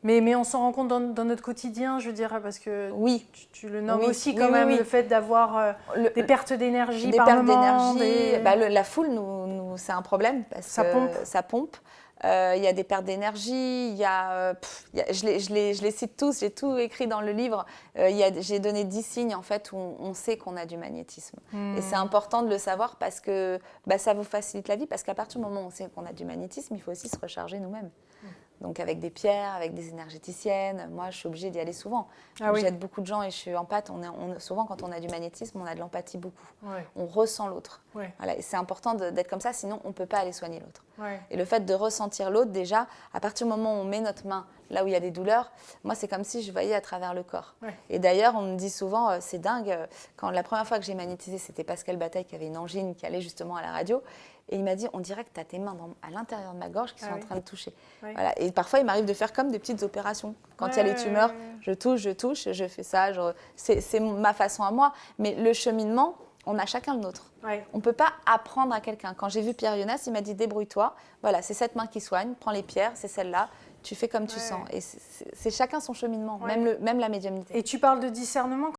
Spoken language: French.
Mais on s'en rend compte dans notre quotidien, je dirais, parce que Oui. tu le nommes Oui, aussi oui, quand oui, même, oui. le fait d'avoir des pertes d'énergie Des par pertes moment. d'énergie. La foule, c'est un problème parce Ça que pompe. ça pompe. Il y a des pertes d'énergie, je les cite tous, j'ai tout écrit dans le livre. J'ai donné 10 signes en fait où on sait qu'on a du magnétisme. Et c'est important de le savoir parce que ça vous facilite la vie, parce qu'à partir du moment où on sait qu'on a du magnétisme, il faut aussi se recharger nous-mêmes. Donc avec des pierres, avec des énergéticiennes. Moi, je suis obligée d'y aller souvent. Ah oui. J'aide beaucoup de gens et je suis empathe. Souvent, quand on a du magnétisme, on a de l'empathie beaucoup. Ouais. On ressent l'autre. Ouais. Voilà, et c'est important d'être comme ça, sinon on ne peut pas aller soigner l'autre. Ouais. Et le fait de ressentir l'autre, déjà, à partir du moment où on met notre main là où il y a des douleurs, moi, c'est comme si je voyais à travers le corps. Ouais. Et d'ailleurs, on me dit souvent, c'est dingue, quand la première fois que j'ai magnétisé, c'était Pascal Bataille qui avait une angine, qui allait justement à la radio. Et il m'a dit, on dirait que tu as tes mains à l'intérieur de ma gorge qui sont en train de toucher. Ouais. Voilà. Et parfois, il m'arrive de faire comme des petites opérations. Quand il y a les tumeurs, je touche, je fais ça. C'est ma façon à moi. Mais le cheminement, on a chacun le nôtre. Ouais. On ne peut pas apprendre à quelqu'un. Quand j'ai vu Pierre Jonas, il m'a dit, débrouille-toi. Voilà, c'est cette main qui soigne. Prends les pierres, c'est celle-là. Tu fais comme tu sens. Et c'est chacun son cheminement, même la médiumnité. Et tu parles de discernement.